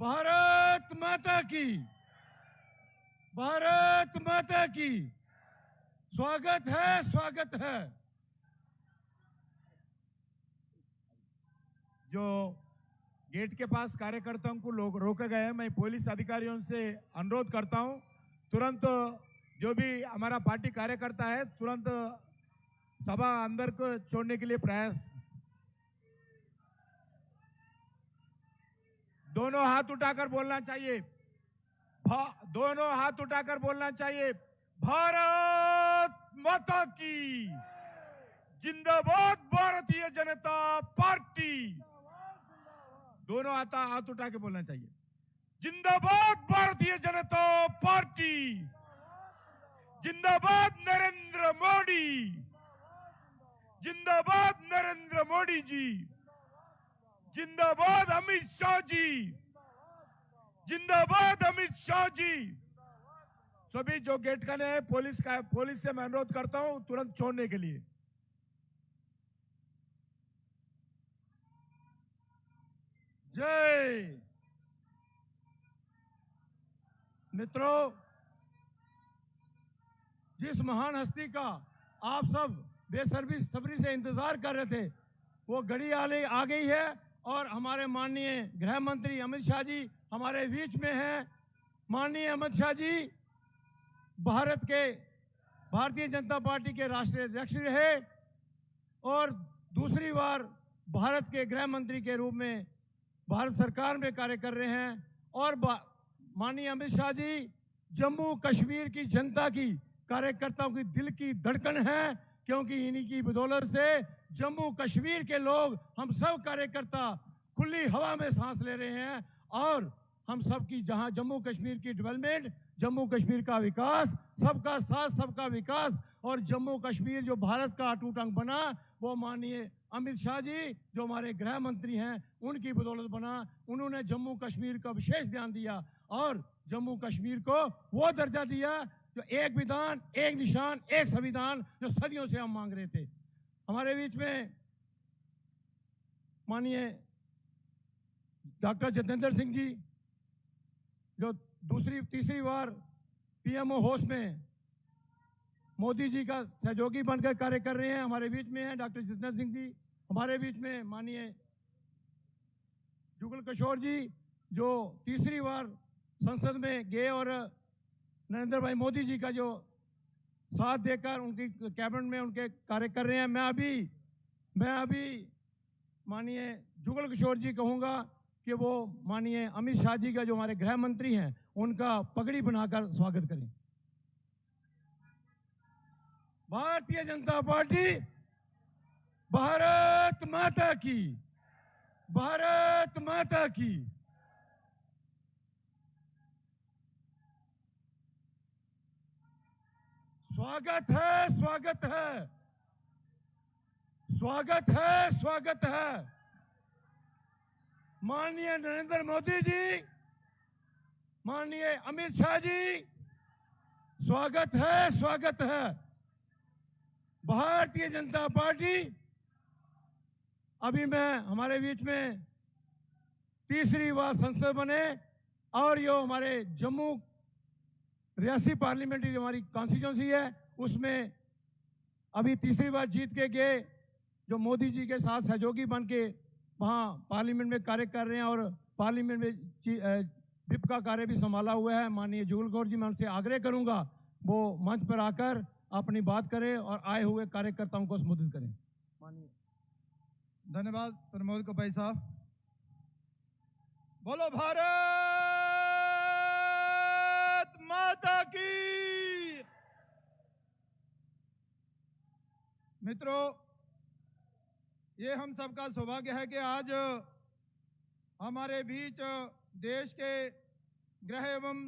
भारत माता की, भारत माता की। स्वागत है, स्वागत है। जो गेट के पास कार्यकर्ताओं को लोग रोके गए हैं, मैं पुलिस अधिकारियों से अनुरोध करता हूं, तुरंत जो भी हमारा पार्टी कार्यकर्ता है तुरंत सभा अंदर को छोड़ने के लिए प्रयास। दोनों हाथ उठाकर बोलना चाहिए, दोनों हाथ उठाकर बोलना चाहिए। भारत माता की जिंदाबाद, भारतीय जनता पार्टी। दोनों हाथ उठा के बोलना चाहिए। जिंदाबाद भारतीय जनता पार्टी, जिंदाबाद नरेंद्र मोदी, जिंदाबाद नरेंद्र मोदी जी, जिंदाबाद अमित शाह जी, जिंदाबाद अमित शाह जी। सभी जो गेट का है पुलिस से मैं अनुरोध करता हूं तुरंत छोड़ने के लिए। जय मित्रों, जिस महान हस्ती का आप सब बेसब्री से इंतजार कर रहे थे वो घड़ी आ गई है और हमारे माननीय गृह मंत्री अमित शाह जी हमारे बीच में हैं। माननीय अमित शाह जी भारतीय जनता पार्टी के राष्ट्रीय अध्यक्ष रहे और दूसरी बार भारत के गृह मंत्री के रूप में भारत सरकार में कार्य कर रहे हैं। और माननीय अमित शाह जी जम्मू कश्मीर की जनता की, कार्यकर्ताओं की दिल की धड़कन है, क्योंकि इन्हीं की बदौलत से जम्मू कश्मीर के लोग, हम सब कार्यकर्ता खुली हवा में सांस ले रहे हैं। और हम सब की जहां जम्मू कश्मीर की डेवलपमेंट, जम्मू कश्मीर का विकास, सबका साथ सबका विकास, और जम्मू कश्मीर जो भारत का अटूट अंग बना वो माननीय अमित शाह जी जो हमारे गृह मंत्री हैं उनकी बदौलत बना। उन्होंने जम्मू कश्मीर का विशेष ध्यान दिया और जम्मू कश्मीर को वो दर्जा दिया जो एक विधान, एक निशान, एक संविधान जो सदियों से हम मांग रहे थे। हमारे बीच में माननीय डॉक्टर जितेंद्र सिंह जी जो तीसरी बार पीएमओ होस्ट में मोदी जी का सहयोगी बनकर कार्य कर रहे हैं, हमारे बीच में हैं डॉक्टर जितेंद्र सिंह जी। हमारे बीच में माननीय जुगल किशोर जी जो तीसरी बार संसद में गए और नरेंद्र भाई मोदी जी का जो साथ देकर उनकी कैबिनेट में उनके कार्य कर रहे हैं। मैं अभी माननीय जुगल किशोर जी कहूँगा कि वो माननीय अमित शाह जी का जो हमारे गृह मंत्री हैं उनका पगड़ी बनाकर स्वागत करें। भारतीय जनता पार्टी, भारत माता की, भारत माता की। स्वागत है, स्वागत है, स्वागत है, स्वागत है। माननीय नरेंद्र मोदी जी, माननीय अमित शाह जी, स्वागत है, स्वागत है। भारतीय जनता पार्टी अभी हमारे बीच में तीसरी बार संसद बने और यो हमारे जम्मू रियासी पार्लियामेंट्री जो हमारी कॉन्स्टिट्यूंसी है उसमें अभी तीसरी बार जीत के गए, जो मोदी जी के साथ सहयोगी बन के वहाँ पार्लियामेंट में कार्य कर रहे हैं और पार्लियामेंट में विप का कार्य भी संभाला हुआ है। माननीय जुगल किशोर जी, मैं उनसे आग्रह करूंगा वो मंच पर आकर अपनी बात करें और आए हुए कार्यकर्ताओं को संबोधित करें। माननीय धन्यवाद प्रमोद को भाई साहब। बोलो भारत माता की। मित्रों, ये हम सबका सौभाग्य है कि आज हमारे बीच देश के गृह एवं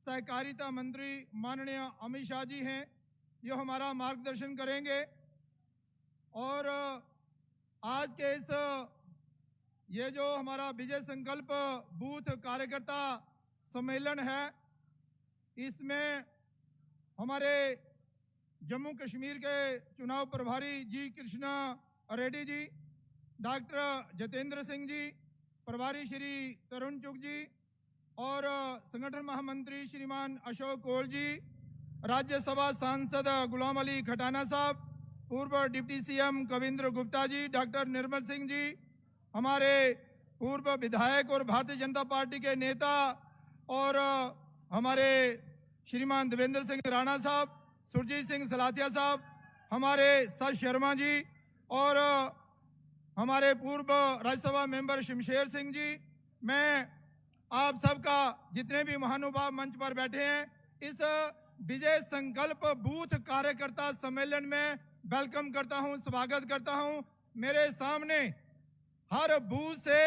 सहकारिता मंत्री माननीय अमित शाह जी हैं, जो हमारा मार्गदर्शन करेंगे। और आज के ये जो हमारा विजय संकल्प बूथ कार्यकर्ता सम्मेलन है, इसमें हमारे जम्मू कश्मीर के चुनाव प्रभारी जी कृष्णा रेड्डी जी, डॉक्टर जितेंद्र सिंह जी, प्रभारी श्री तरुण चुग जी, और संगठन महामंत्री श्रीमान अशोक कोल जी, राज्यसभा सांसद गुलाम अली खटाना साहब, पूर्व deputy CM Kavindra Gupta ji, doctor Nirmal Singh ji, हमारे पूर्व विधायक और भारतीय जनता पार्टी के नेता और हमारे श्रीमान देवेंद्र सिंह राणा साहब, सुरजीत सिंह सलाथिया साहब, हमारे सच शर्मा जी और हमारे पूर्व राज्यसभा मेंबर शमशेर सिंह जी, मैं आप सबका जितने भी महानुभाव मंच पर बैठे हैं इस विजय संकल्प बूथ कार्यकर्ता सम्मेलन में वेलकम करता हूं, स्वागत करता हूं। मेरे सामने हर बूथ से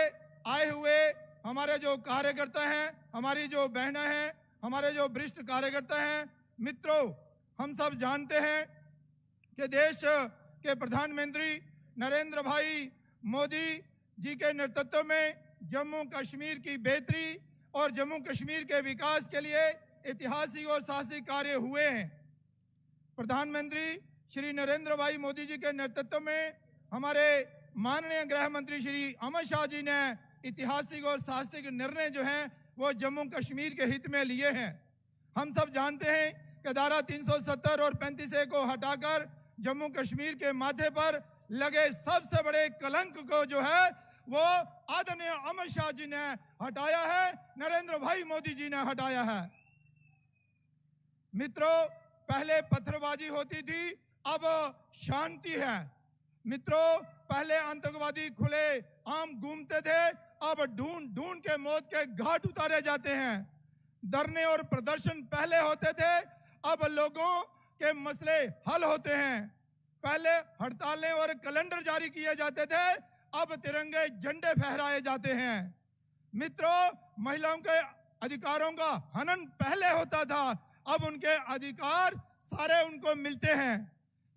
आए हुए हमारे जो कार्यकर्ता हैं, हमारी जो बहनें हैं, हमारे जो वरिष्ठ कार्यकर्ता हैं, मित्रों, हम सब जानते हैं कि देश के प्रधानमंत्री नरेंद्र भाई मोदी जी के नेतृत्व में जम्मू कश्मीर की बेहतरी और जम्मू कश्मीर के विकास के लिए ऐतिहासिक और साहसिक कार्य हुए हैं। प्रधानमंत्री श्री नरेंद्र भाई मोदी जी के नेतृत्व में हमारे माननीय गृह मंत्री श्री अमित शाह जी ने ऐतिहासिक और साहसिक निर्णय जो हैं वो जम्मू कश्मीर के हित में लिए हैं। हम सब जानते हैं कि धारा 370 और 35A को हटाकर जम्मू कश्मीर के माथे पर लगे सबसे बड़े कलंक को जो है वो आदरणीय अमित शाह जी ने हटाया है, नरेंद्र भाई मोदी जी ने हटाया है। मित्रों, पहले पत्थरबाजी होती थी, अब शांति है। मित्रों, पहले आतंकवादी खुले आम घूमते थे, अब ढूंढ ढूंढ के मौत के घाट उतारे जाते हैं। धरने और प्रदर्शन पहले होते थे, अब लोगों के मसले हल होते हैं। पहले हड़तालें और कैलेंडर जारी किए जाते थे, अब तिरंगे झंडे फहराए जाते हैं। मित्रों, महिलाओं के अधिकारों का हनन पहले होता था, अब उनके अधिकार सारे उनको मिलते हैं।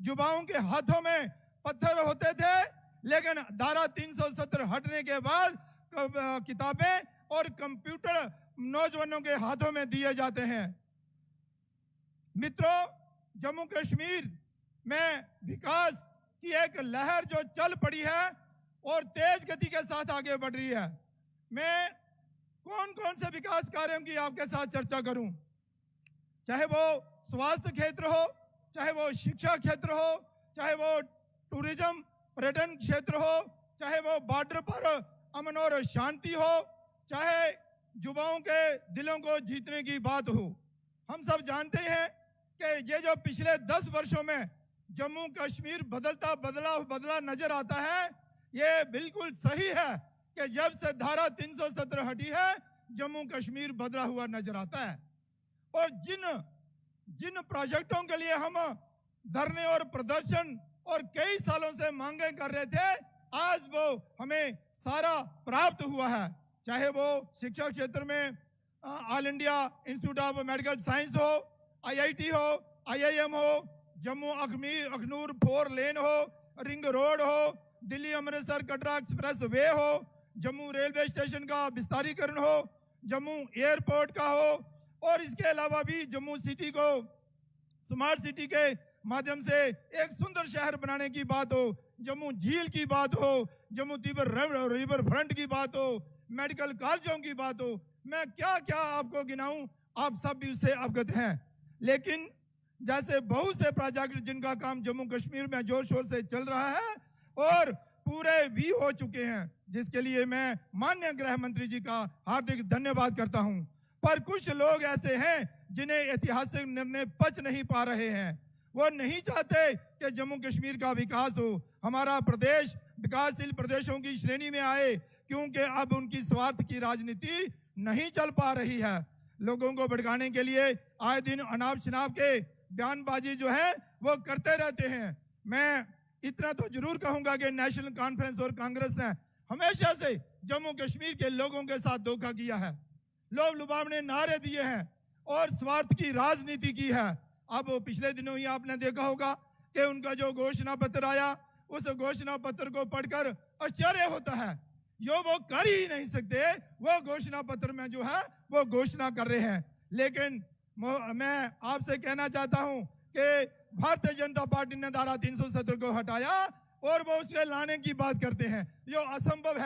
युवाओं के हाथों में पत्थर होते थे, लेकिन धारा 370 हटने के बाद किताबें और कंप्यूटर नौजवानों के हाथों में दिए जाते हैं। मित्रों, जम्मू कश्मीर में विकास की एक लहर जो चल पड़ी है और तेज गति के साथ आगे बढ़ रही है। मैं कौन कौन से विकास कार्यों की आपके साथ चर्चा करूं, चाहे वो स्वास्थ्य क्षेत्र हो, चाहे वो शिक्षा क्षेत्र हो, चाहे वो टूरिज्म पर्यटन क्षेत्र हो, चाहे वो बॉर्डर पर अमन और शांति हो, चाहे युवाओं के दिलों को जीतने की बात हो। हम सब जानते हैं कि ये जो पिछले 10 वर्षों में जम्मू कश्मीर बदला नजर आता है, ये बिल्कुल सही है कि जब से धारा 370 हटी है, जम्मू कश्मीर बदला हुआ नजर आता है। और जिन प्रोजेक्टों के लिए हम धरने और प्रदर्शन और कई सालों से मांगे कर रहे थे, आज वो हमें सारा प्राप्त हुआ है। चाहे वो शिक्षा क्षेत्र में all India institute of medical science हो, IIT हो, IIM हो, जम्मू अखनूर 4 लेन हो, रिंग रोड हो, दिल्ली अमृतसर कटरा एक्सप्रेस वे हो, जम्मू रेलवे स्टेशन का विस्तारीकरण हो, जम्मू एयरपोर्ट का हो, और इसके अलावा भी जम्मू सिटी को स्मार्ट सिटी के माध्यम से एक सुंदर शहर बनाने की बात हो, जम्मू झील की बात हो, जम्मू रिवर फ्रंट की बात हो, मेडिकल कॉलेजों की बात हो, मैं क्या क्या आपको गिनाऊं, आप सब भी उससे अवगत हैं। लेकिन जैसे बहुत से प्रोजेक्ट जिनका काम जम्मू कश्मीर में जोर शोर से चल रहा है और पूरे भी हो चुके हैं, जिसके लिए मैं माननीय गृह मंत्री जी का हार्दिक धन्यवाद करता हूं। पर कुछ लोग ऐसे हैं जिन्हें ऐतिहासिक निर्णय पच नहीं पा रहे हैं। वो नहीं चाहते कि जम्मू कश्मीर का विकास हो, हमारा प्रदेश विकासशील प्रदेशों की श्रेणी में आए, क्योंकि अब उनकी स्वार्थ की राजनीति नहीं चल पा रही है। लोगों को भड़काने के लिए आए दिन अनाप शनाप के बयानबाजी जो है वो करते रहते हैं। मैं इतना तो जरूर कहूंगा कि नेशनल कॉन्फ्रेंस और कांग्रेस ने हमेशा से जम्मू कश्मीर के लोगों के साथ धोखा किया है, लोभ लुभावने नारे दिए हैं और स्वार्थ की राजनीति की है। अब पिछले दिनों ही आपने देखा होगा कि उनका जो घोषणा पत्र आया, उस घोषणा पत्र को पढ़कर आश्चर्य होता है। जो वो कर ही नहीं सकते, वो घोषणा पत्र में जो है वो घोषणा कर रहे हैं। लेकिन मैं आपसे कहना चाहता हूं कि भारतीय जनता पार्टी ने धारा 370 को हटाया और वो उसके लाने की बात करते हैं, जो असंभव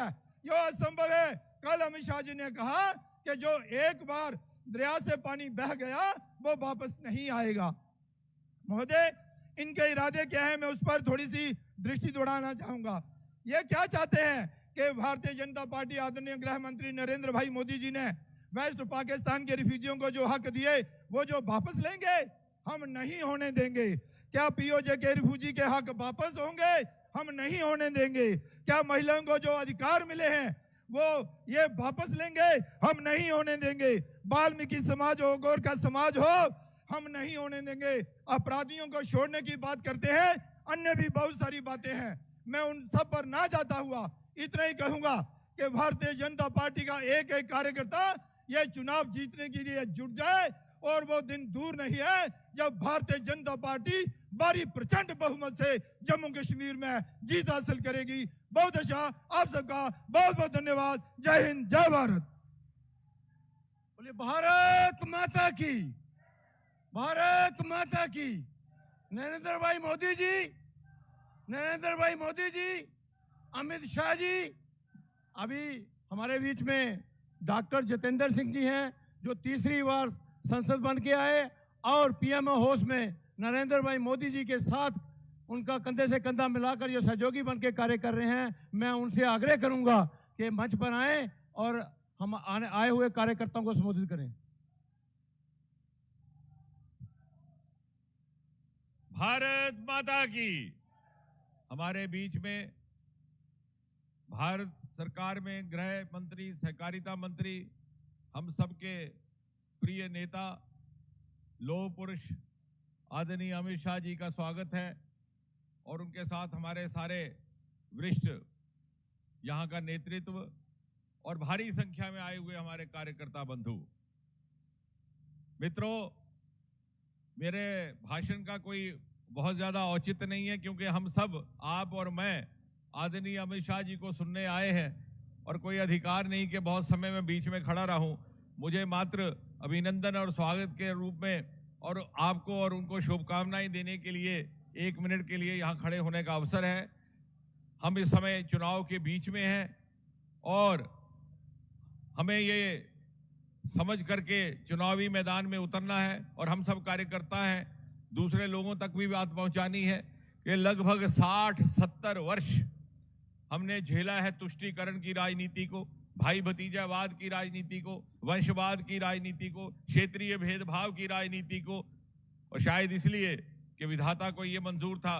है। कल अमित शाह जी ने कहा कि जो एक बार दरिया से पानी बह गया वो वापस नहीं आएगा। महोदय, इनके इरादे क्या है, मैं उस पर थोड़ी सी दृष्टि दौड़ाना चाहूंगा। ये क्या चाहते हैं कि भारतीय जनता पार्टी आदरणीय गृह मंत्री नरेंद्र भाई मोदी जी ने वेस्ट पाकिस्तान के रिफ्यूजियों को जो हक दिए वो जो वापस लेंगे, हम नहीं होने देंगे। क्या पीओजे के रिफ्यूजी के हक वापस होंगे? हम नहीं होने देंगे। क्या महिलाओं को जो अधिकार मिले हैं वो ये वापस लेंगे? हम नहीं होने देंगे। वाल्मीकि समाज हो, गोरखा समाज हो, हम नहीं होने देंगे। अपराधियों को छोड़ने की बात करते हैं, अन्य भी बहुत सारी बातें हैं, मैं उन सब पर ना जाता हुआ इतना ही कहूंगा कि भारतीय जनता पार्टी का एक एक कार्यकर्ता ये चुनाव जीतने के लिए जुट जाए, और वो दिन दूर नहीं है जब भारतीय जनता पार्टी भारी प्रचंड बहुमत से जम्मू कश्मीर में जीत हासिल करेगी। बहुत अच्छा, आप सबका बहुत बहुत धन्यवाद। जय हिंद, जय भारत। बोलिए भारत माता की, भारत माता की। नरेंद्र भाई मोदी जी, नरेंद्र भाई मोदी जी, अमित शाह जी। अभी हमारे बीच में डॉक्टर जितेंद्र सिंह जी हैं जो तीसरी बार संसद बन के आए और पीएमओ हाउस में नरेंद्र भाई मोदी जी के साथ उनका कंधे से कंधा मिलाकर जो सहयोगी बन के कार्य कर रहे हैं। मैं उनसे आग्रह करूंगा कि मंच पर आए और हम आए हुए कार्यकर्ताओं को संबोधित करें। भारत माता की। हमारे बीच में भारत सरकार में गृह मंत्री, सहकारिता मंत्री, हम सबके प्रिय नेता, लौह पुरुष आदरणीय अमित शाह जी का स्वागत है, और उनके साथ हमारे सारे वरिष्ठ यहाँ का नेतृत्व और भारी संख्या में आए हुए हमारे कार्यकर्ता बंधु मित्रों। मेरे भाषण का कोई बहुत ज्यादा औचित्य नहीं है, क्योंकि हम सब, आप और मैं, आदरणीय अमित शाह जी को सुनने आए हैं, और कोई अधिकार नहीं कि बहुत समय में बीच में खड़ा रहूं। मुझे मात्र अभिनंदन और स्वागत के रूप में और आपको और उनको शुभकामनाएं देने के लिए 1 मिनट के लिए यहाँ खड़े होने का अवसर है। हम इस समय चुनाव के बीच में हैं और हमें ये समझ करके चुनावी मैदान में उतरना है, और हम सब कार्यकर्ता हैं, दूसरे लोगों तक भी बात पहुंचानी है कि लगभग 60-70 वर्ष हमने झेला है तुष्टीकरण की राजनीति को, भाई भतीजावाद की राजनीति को, वंशवाद की राजनीति को, क्षेत्रीय भेदभाव की राजनीति को, और शायद इसलिए कि विधाता को यह मंजूर था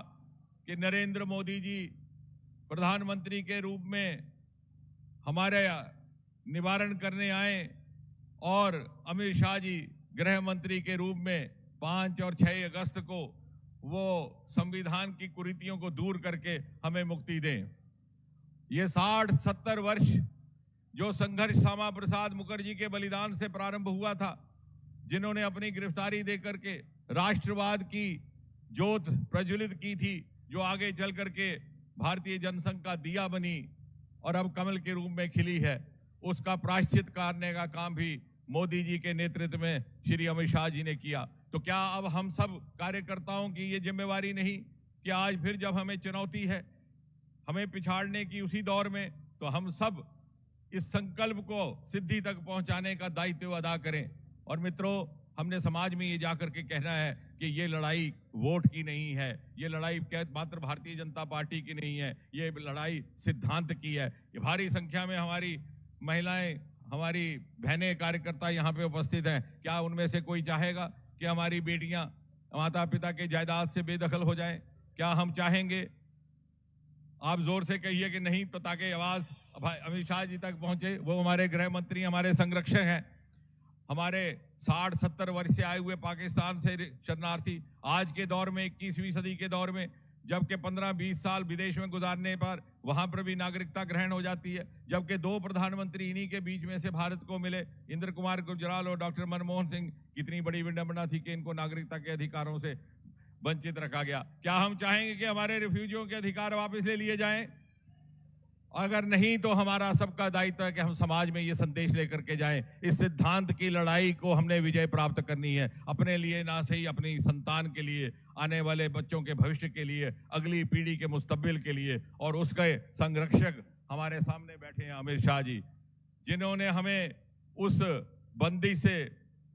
कि नरेंद्र मोदी जी प्रधानमंत्री के रूप में हमारे निवारण करने आए और अमित शाह जी गृह मंत्री के रूप में 5 और 6 अगस्त को वो संविधान की कुरीतियों को दूर करके हमें मुक्ति दें। ये 60-70 वर्ष जो संघर्ष श्यामा प्रसाद मुखर्जी के बलिदान से प्रारंभ हुआ था, जिन्होंने अपनी गिरफ्तारी देकर के राष्ट्रवाद की ज्योत प्रज्वलित की थी, जो आगे चल करके भारतीय जनसंघ का दिया बनी और अब कमल के रूप में खिली है, उसका प्रायश्चित करने का काम भी मोदी जी के नेतृत्व में श्री अमित शाह जी ने किया। तो क्या अब हम सब कार्यकर्ताओं की ये जिम्मेवारी नहीं कि आज फिर जब हमें चुनौती है, हमें पिछाड़ने की उसी दौर में, तो हम सब इस संकल्प को सिद्धि तक पहुंचाने का दायित्व अदा करें। और मित्रों, हमने समाज में ये जाकर के कहना है कि ये लड़ाई वोट की नहीं है, ये लड़ाई मात्र भारतीय जनता पार्टी की नहीं है, ये लड़ाई सिद्धांत की है। ये भारी संख्या में हमारी महिलाएं, हमारी बहनें कार्यकर्ता यहाँ पे उपस्थित हैं। क्या उनमें से कोई चाहेगा कि हमारी बेटियां माता पिता के जायदाद से बेदखल हो जाएं? क्या हम चाहेंगे? आप जोर से कहिए कि नहीं, तो ताकि आवाज अमित शाह जी तक पहुंचे। वो हमारे गृह मंत्री, हमारे संरक्षक हैं। हमारे 60-70 वर्ष से आए हुए पाकिस्तान से शरणार्थी आज के दौर में, 21वीं सदी के दौर में, जबकि 15-20 साल विदेश में गुजारने पर वहां पर भी नागरिकता ग्रहण हो जाती है, जबकि 2 प्रधानमंत्री इन्हीं के बीच में से भारत को मिले, इंद्र कुमार गुजराल और डॉक्टर मनमोहन सिंह। कितनी बड़ी विडंबना थी कि इनको नागरिकता के अधिकारों से वंचित रखा गया। क्या हम चाहेंगे कि हमारे रिफ्यूजियों के अधिकार वापस ले लिए जाएं? अगर नहीं, तो हमारा सबका दायित्व है कि हम समाज में ये संदेश लेकर के जाएं। इस सिद्धांत की लड़ाई को हमने विजय प्राप्त करनी है, अपने लिए ना सही, अपनी संतान के लिए, आने वाले बच्चों के भविष्य के लिए, अगली पीढ़ी के मुस्तकबिल के लिए। और उसके संरक्षक हमारे सामने बैठे हैं अमित शाह जी, जिन्होंने हमें उस बंदी से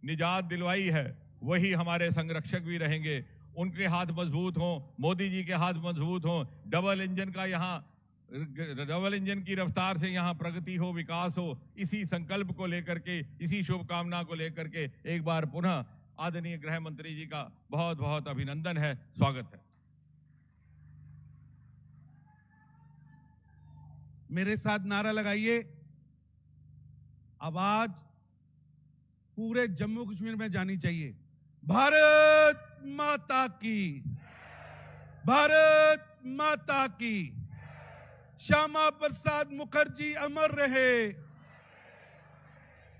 निजात दिलवाई है, वही हमारे संरक्षक भी रहेंगे। उनके हाथ मजबूत हों, मोदी जी के हाथ मजबूत हों, डबल इंजन की रफ्तार से यहाँ प्रगति हो, विकास हो, इसी संकल्प को लेकर के, इसी शुभकामना को लेकर के एक बार पुनः आदरणीय गृह मंत्री जी का बहुत बहुत अभिनंदन है, स्वागत है। मेरे साथ नारा लगाइए। आवाज पूरे जम्मू कश्मीर में जानी चाहिए। भारत माता की, भारत माता की। श्यामा प्रसाद मुखर्जी अमर रहे,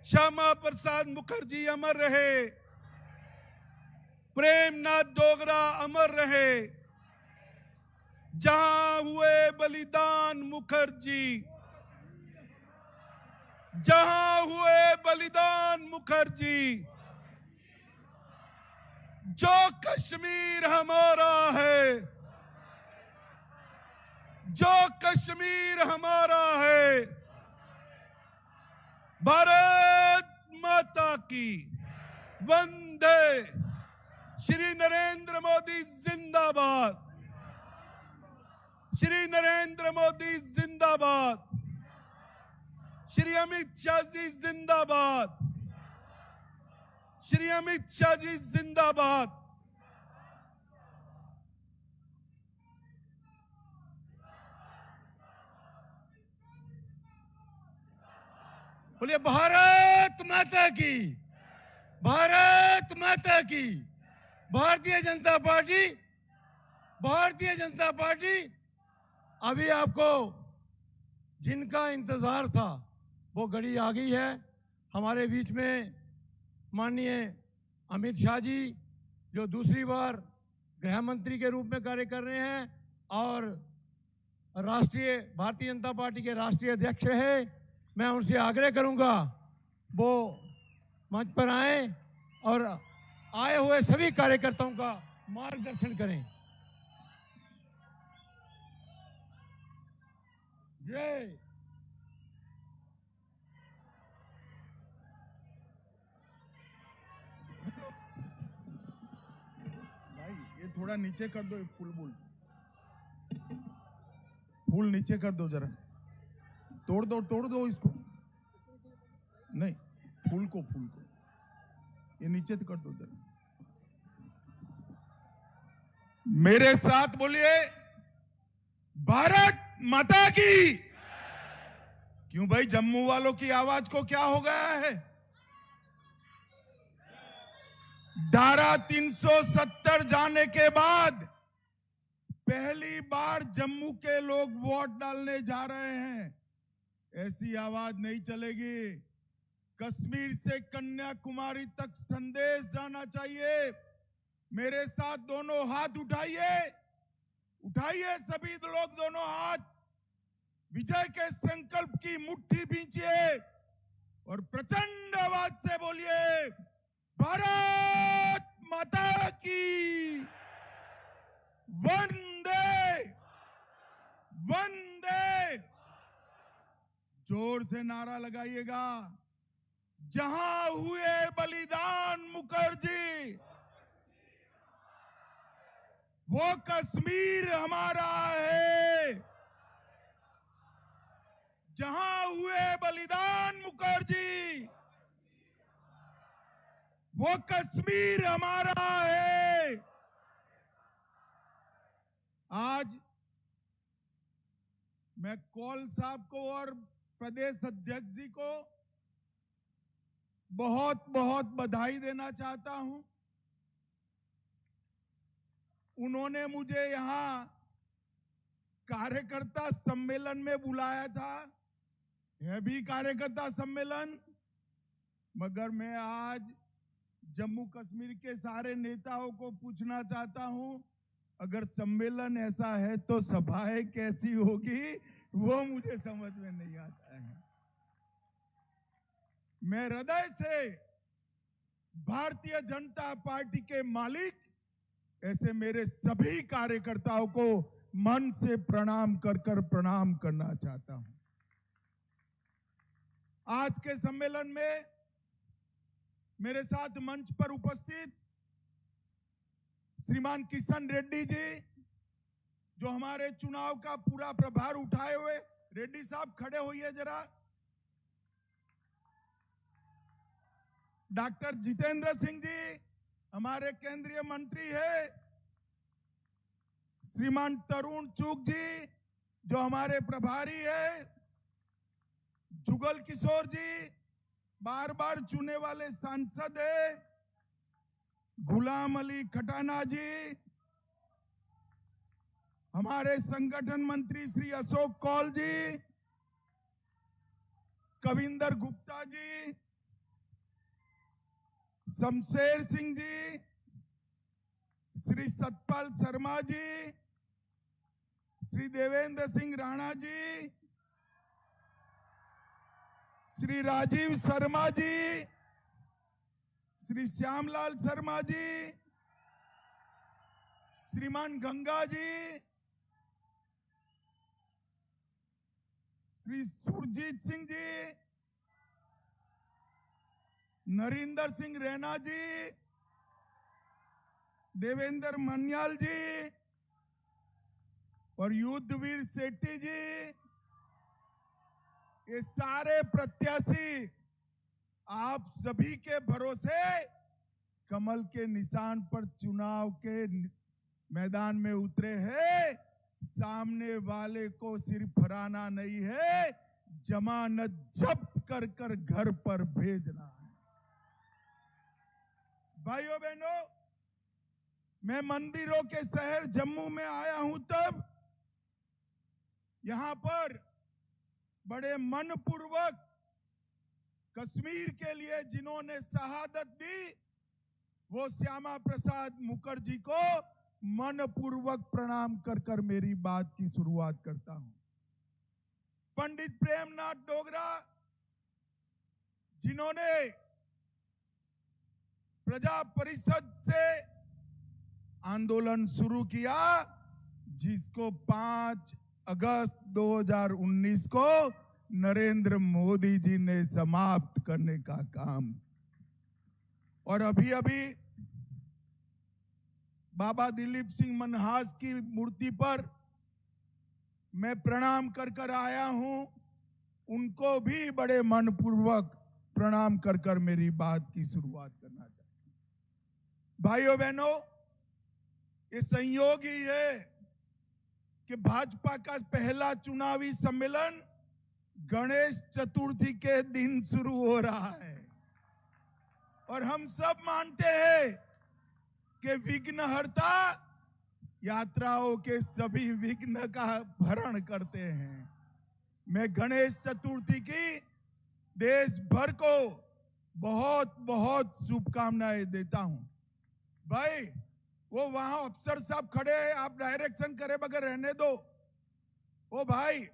श्यामा प्रसाद मुखर्जी अमर रहे, प्रेमनाथ डोगरा अमर रहे। जहां हुए बलिदान मुखर्जी, जहां हुए बलिदान मुखर्जी, जो कश्मीर हमारा है, जो कश्मीर हमारा है। भारत माता की वंदे। श्री नरेंद्र मोदी जिंदाबाद, श्री नरेंद्र मोदी जिंदाबाद, श्री अमित शाह जी जिंदाबाद, श्री अमित शाह जी जिंदाबाद। बोलिए भारत माता की, भारत माता की। Bharatiya Janata party, Bharatiya Janata party. अभी आपको जिनका इंतजार था वो घड़ी आ गई है। हमारे बीच में माननीय अमित शाह जी, जो दूसरी बार गृह मंत्री के रूप में कार्य कर रहे हैं और भारतीय जनता पार्टी के राष्ट्रीय अध्यक्ष है। मैं उनसे आग्रह करूंगा वो मंच पर आए और आए हुए सभी कार्यकर्ताओं का मार्गदर्शन करें। जय। भाई ये थोड़ा नीचे कर दो, फूल नीचे कर दो जरा। तोड़ दो इसको। नहीं, फूल को ये नीचे कर दो जरा। मेरे साथ बोलिए, भारत माता की। क्यों भाई, जम्मू वालों की आवाज को क्या हो गया है? धारा 370 जाने के बाद पहली बार जम्मू के लोग वोट डालने जा रहे हैं। ऐसी आवाज नहीं चलेगी। कश्मीर से कन्याकुमारी तक संदेश जाना चाहिए। मेरे साथ दोनों हाथ उठाइए, उठाइए सभी लोग दोनों हाथ। विजय के संकल्प की मुट्ठी भींचिए और प्रचंड आवाज से बोलिए, भारत माता की वंदे, वंदे। जोर से नारा लगाइएगा। जहां हुए बलिदान मुखर्जी, वो कश्मीर हमारा है। जहां हुए बलिदान मुखर्जी, वो कश्मीर हमारा है। आज मैं कौल साहब को और प्रदेश अध्यक्ष जी को बहुत बहुत बधाई देना चाहता हूं। उन्होंने मुझे यहां कार्यकर्ता सम्मेलन में बुलाया था। यह भी कार्यकर्ता सम्मेलन, मगर मैं आज जम्मू कश्मीर के सारे नेताओं को पूछना चाहता हूं, अगर सम्मेलन ऐसा है तो सभाएं कैसी होगी, वो मुझे समझ में नहीं आता है। मैं हृदय से भारतीय जनता पार्टी के मालिक ऐसे मेरे सभी कार्यकर्ताओं को मन से प्रणाम कर प्रणाम करना चाहता हूं। आज के सम्मेलन में मेरे साथ मंच पर उपस्थित श्रीमान किशन रेड्डी जी, जो हमारे चुनाव का पूरा प्रभार उठाए हुए। रेड्डी साहब खड़े होइए जरा। डॉक्टर जितेंद्र सिंह जी हमारे केंद्रीय मंत्री है। श्रीमान तरुण चूक जी जो हमारे प्रभारी है। जुगल किशोर जी बार बार चुने वाले सांसद है। गुलाम अली खटाना जी, हमारे संगठन मंत्री श्री अशोक कौल जी, कविंदर गुप्ता जी, शमशेर सिंह जी, श्री सतपाल शर्मा जी, श्री देवेंद्र सिंह राणा जी, श्री राजीव शर्मा जी, श्री श्यामलाल शर्मा जी, श्रीमान गंगा जी, श्री सुरजीत सिंह जी, नरिंदर सिंह रैना जी, देवेंद्र मन्याल जी और युद्धवीर सेठी जी, ये सारे प्रत्याशी आप सभी के भरोसे कमल के निशान पर चुनाव के मैदान में उतरे हैं। सामने वाले को सिर्फ हराना नहीं है, जमानत जब्त कर कर घर पर भेजना है। भाइयों बहनों, मैं मंदिरों के शहर जम्मू में आया हूं, तब यहां पर बड़े मनपूर्वक कश्मीर के लिए जिन्होंने शहादत दी, वो श्यामा प्रसाद मुखर्जी को मनपूर्वक प्रणाम कर कर मेरी बात की शुरुआत करता हूं। पंडित प्रेमनाथ डोगरा जिन्होंने प्रजा परिषद से आंदोलन शुरू किया, जिसको 5 अगस्त 2019 को नरेंद्र मोदी जी ने समाप्त करने का काम। और अभी अभी बाबा दिलीप सिंह मनहास की मूर्ति पर मैं प्रणाम कर कर आया हूं, उनको भी बड़े मनपूर्वक प्रणाम कर कर मेरी बात की शुरुआत करना चाहता हूं। भाइयों बहनों, ये संयोग ही है कि भाजपा का पहला चुनावी सम्मेलन गणेश चतुर्थी के दिन शुरू हो रहा है और हम सब मानते हैं कि विघ्नहर्ता यात्राओं के सभी विघ्न का हरण करते हैं। मैं गणेश चतुर्थी की देश भर को बहुत बहुत शुभकामनाएं देता हूं। भाई, वो वहां अफसर साहब खड़े हैं, आप डायरेक्शन करे बगैर रहने दो। ओ भाई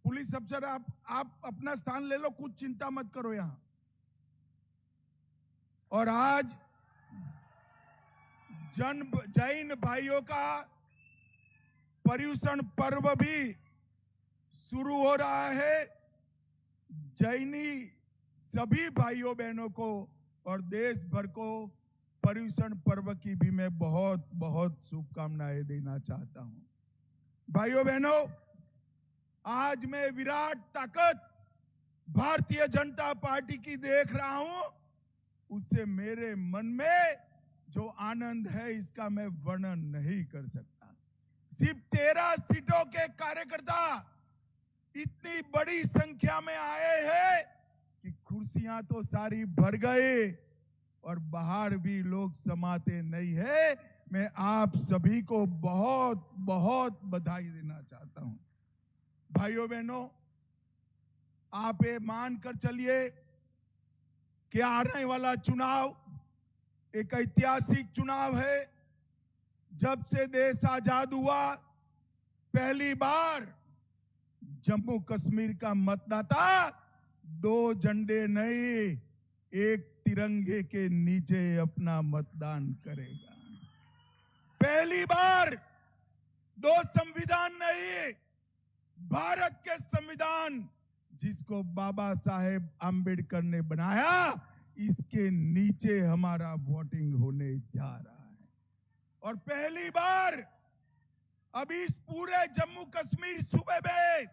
पुलिस अफसर, आप अपना स्थान ले लो, कुछ चिंता मत करो यहां। और आज जैन भाइयों का पर्युषण पर्व भी शुरू हो रहा है। जैनी सभी भाइयों बहनों को और देश भर को पर्युषण पर्व की भी मैं बहुत बहुत शुभकामनाएं देना चाहता हूं। भाइयों बहनों, आज मैं विराट ताकत भारतीय जनता पार्टी की देख रहा हूं, उससे मेरे मन में जो आनंद है इसका मैं वर्णन नहीं कर सकता। सिर्फ 13 सीटों के कार्यकर्ता इतनी बड़ी संख्या में आए हैं कि कुर्सियां तो सारी भर गए और बाहर भी लोग समाते नहीं है। मैं आप सभी को बहुत बहुत बधाई देना चाहता हूं। भाइयों बहनों, आप ये मानकर चलिए कि आने वाला चुनाव एक ऐतिहासिक चुनाव है। जब से देश आजाद हुआ, पहली बार जम्मू कश्मीर का मतदाता 2 झंडे नहीं, एक तिरंगे के नीचे अपना मतदान करेगा। पहली बार 2 संविधान नहीं, भारत के संविधान जिसको बाबा साहेब आंबेडकर ने बनाया, इसके नीचे हमारा वोटिंग होने जा रहा है। और पहली बार अभी इस पूरे जम्मू कश्मीर सूबे में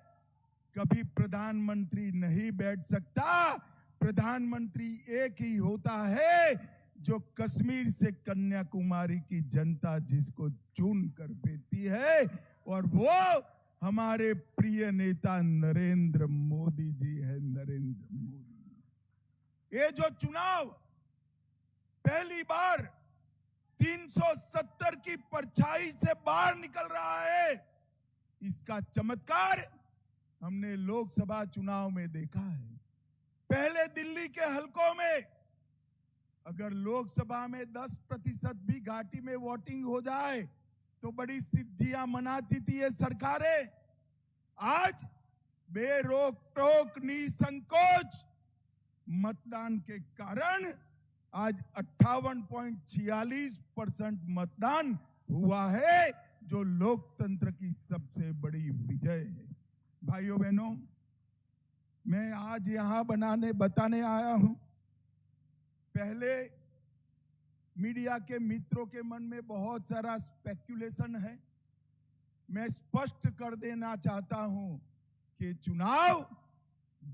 कभी प्रधानमंत्री नहीं बैठ सकता। प्रधानमंत्री एक ही होता है जो कश्मीर से कन्याकुमारी की जनता जिसको चुन कर भेजती है, और वो हमारे प्रिय नेता नरेंद्र मोदी जी है। नरेंद्र मोदी ये जो चुनाव पहली बार 370 की परछाई से बाहर निकल रहा है, इसका चमत्कार हमने लोकसभा चुनाव में देखा है। पहले दिल्ली के हलकों में अगर लोकसभा में 10% भी घाटी में वोटिंग हो जाए तो बड़ी सिद्धियां मनाती थी ये सरकारें। आज बेरोक टोक निसंकोच मतदान के कारण आज 58.46% मतदान हुआ है, जो लोकतंत्र की सबसे बड़ी विजय है। भाइयों बहनों, मैं आज यहां बताने आया हूं। पहले मीडिया के मित्रों के मन में बहुत सारा स्पेक्युलेशन है। मैं स्पष्ट कर देना चाहता हूं कि चुनाव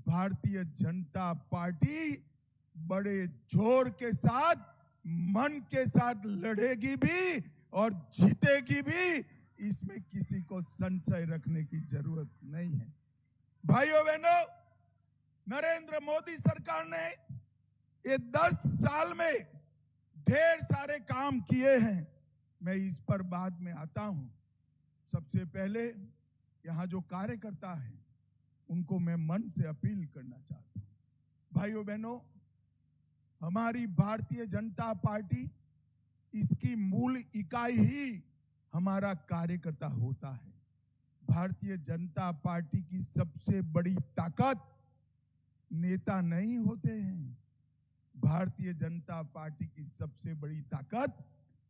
भारतीय जनता पार्टी बड़े जोर के साथ, मन के साथ लड़ेगी भी और जीतेगी भी। इसमें किसी को संशय रखने की जरूरत नहीं है। भाइयों बहनों, नरेंद्र मोदी सरकार ने ये 10 साल में ढेर सारे काम किए हैं। मैं इस पर बाद में आता हूं। सबसे पहले यहां जो कार्यकर्ता है उनको मैं मन से अपील करना चाहता हूं। भाइयों बहनों, हमारी भारतीय जनता पार्टी, इसकी मूल इकाई ही हमारा कार्यकर्ता होता है। भारतीय जनता पार्टी की सबसे बड़ी ताकत नेता नहीं होते हैं। भारतीय जनता पार्टी की सबसे बड़ी ताकत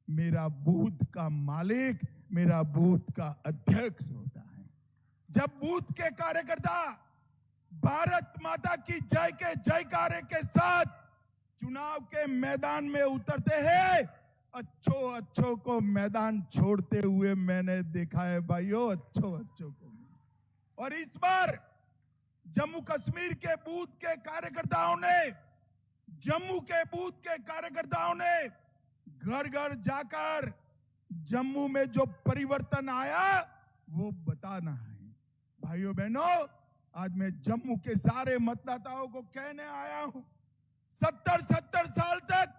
मेरा बूथ का मालिक, मेरा बूथ का अध्यक्ष होता है। जब बूथ के कार्यकर्ता भारत माता की जय के जयकारे के साथ चुनाव के मैदान में उतरते हैं, अच्छों को मैदान छोड़ते हुए मैंने देखा है भाइयों, अच्छों को। और इस बार जम्मू कश्मीर के बूथ के कार्यकर्ताओं ने, जम्मू के बूथ के कार्यकर्ताओं ने घर घर जाकर जम्मू में जो परिवर्तन आया वो बताना है। भाइयों बहनों, आज मैं जम्मू के सारे मतदाताओं को कहने आया हूं, 70 साल तक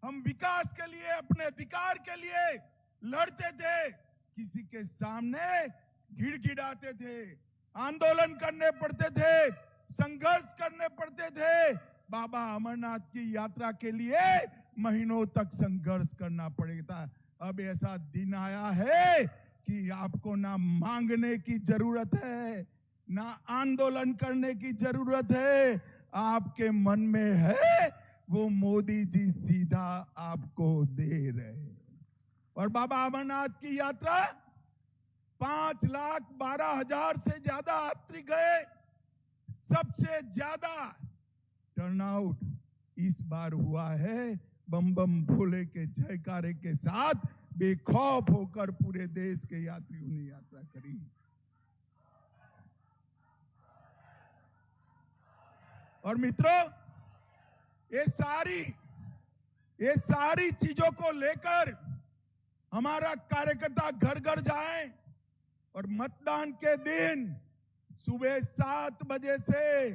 हम विकास के लिए, अपने अधिकार के लिए लड़ते थे। किसी के सामने गिड़गिड़ाते थे, आंदोलन करने पड़ते थे, संघर्ष करने पड़ते थे। बाबा अमरनाथ की यात्रा के लिए महीनों तक संघर्ष करना पड़ेगा। अब ऐसा दिन आया है कि आपको ना मांगने की जरूरत है, ना आंदोलन करने की जरूरत है। आपके मन में है, वो मोदी जी सीधा आपको दे रहे हैं। और बाबा अमरनाथ की यात्रा 5,12,000 से ज्यादा यात्री गए। सबसे ज्यादा टर्नआउट इस बार हुआ है। बम बम भोले के जयकारे के साथ बेखौफ होकर पूरे देश के यात्रियों ने यात्रा करी। और मित्रों, ये सारी चीजों को लेकर हमारा कार्यकर्ता घर घर जाएं और मतदान के दिन सुबह 7 बजे से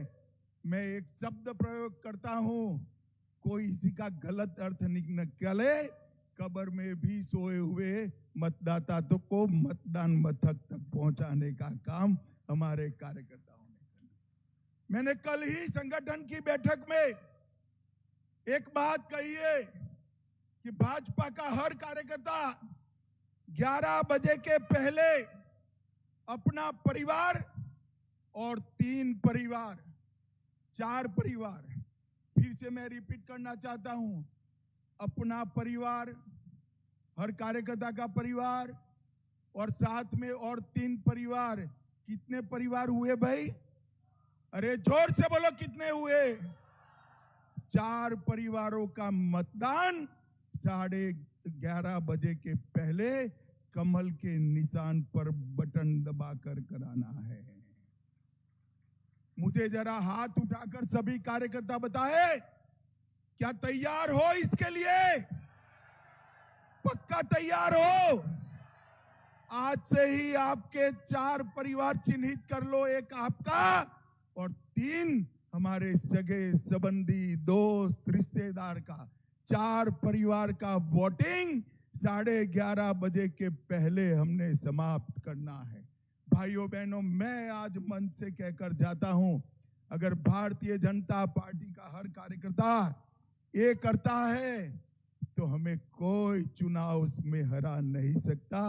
मैं एक शब्द प्रयोग करता हूं, कोई इसी का गलत अर्थ निकले, कब्र में भी सोए हुए मतदाता तो को मतदान मथक तक पहुंचाने का काम हमारे कार्यकर्ताओं ने करना। मैंने कल ही संगठन की बैठक में एक बात कही है कि भाजपा का हर कार्यकर्ता 11 बजे के पहले अपना परिवार और 3 परिवार, 4 परिवार, फिर से मैं रिपीट करना चाहता हूं, अपना परिवार, हर कार्यकर्ता का परिवार और साथ में और 3 परिवार। कितने परिवार हुए भाई? अरे जोर से बोलो, कितने हुए? 4 परिवारों का मतदान 11:30 बजे के पहले कमल के निशान पर बटन दबाकर कराना है। मुझे जरा हाथ उठाकर सभी कार्यकर्ता बताए, क्या तैयार हो इसके लिए? पक्का तैयार हो? आज से ही आपके 4 परिवार चिन्हित कर लो, एक आपका और 3 हमारे सगे संबंधी दोस्त रिश्तेदार का। 4 परिवार का वोटिंग 11:30 बजे के पहले हमने समाप्त करना है। भाइयों बहनों, मैं आज मंच से कहकर जाता हूं, अगर भारतीय जनता पार्टी का हर कार्यकर्ता ये करता है तो हमें कोई चुनाव उसमें हरा नहीं सकता,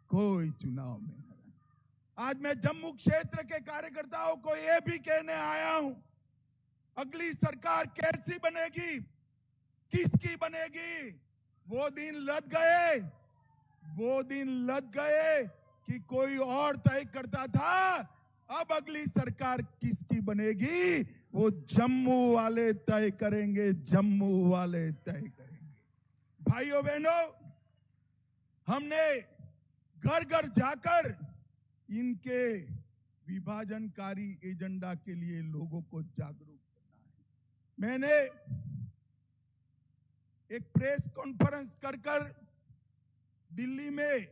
कोई चुनाव में हरा। आज मैं जम्मू क्षेत्र के कार्यकर्ताओं को यह भी कहने आया हूं, अगली सरकार कैसी बनेगी, किसकी बनेगी, वो दिन लद गए। वो दिन लद गए कि कोई और तय करता था। अब अगली सरकार किसकी बनेगी वो जम्मू वाले तय करेंगे, जम्मू वाले तय करेंगे। भाइयों बहनों, हमने घर घर जाकर इनके विभाजनकारी एजेंडा के लिए लोगों को जागरूक करना है। मैंने एक प्रेस कॉन्फ्रेंस कर दिल्ली में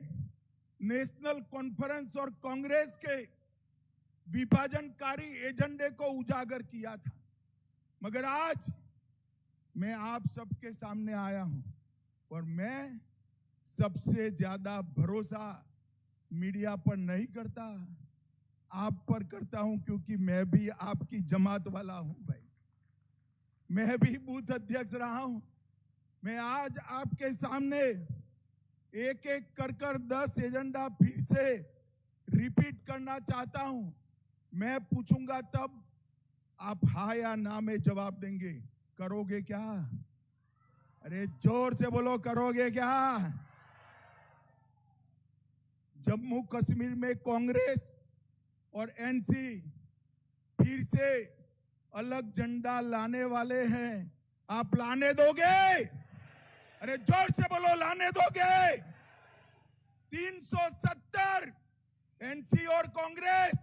नेशनल कॉन्फ्रेंस और कांग्रेस के विभाजनकारी एजेंडे को उजागर किया था, मगर आज मैं आप सबके सामने आया हूं और मैं सबसे ज्यादा भरोसा मीडिया पर नहीं करता, आप पर करता हूं, क्योंकि मैं भी आपकी जमात वाला हूं भाई। मैं भी बूथ अध्यक्ष रहा हूं। मैं आज आपके सामने एक एक कर 10 एजेंडा फिर से रिपीट करना चाहता हूं। मैं पूछूंगा तब आप हाँ या ना में जवाब देंगे। करोगे क्या? अरे जोर से बोलो, करोगे क्या? जम्मू कश्मीर में कांग्रेस और एनसी फिर से अलग झंडा लाने वाले हैं, आप लाने दोगे? अरे जोर से बोलो, लाने दोगे? 370 एनसी और कांग्रेस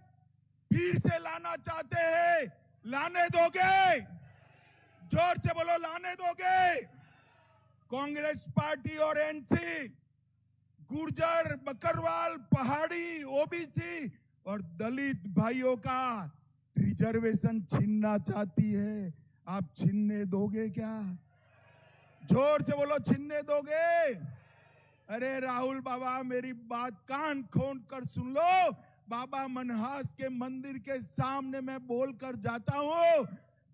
फिर से लाना चाहते हैं, लाने दोगे? जोर से बोलो, लाने दोगे? कांग्रेस पार्टी और एनसी गुर्जर, बकरवाल, पहाड़ी, ओबीसी और दलित भाइयों का रिजर्वेशन छीनना चाहती है, आप छीनने दोगे क्या? जोर से बोलो, छीनने दोगे? अरे राहुल बाबा, मेरी बात कान खोल कर सुन लो। बाबा मनहास के मंदिर के सामने मैं बोलकर जाता हूं,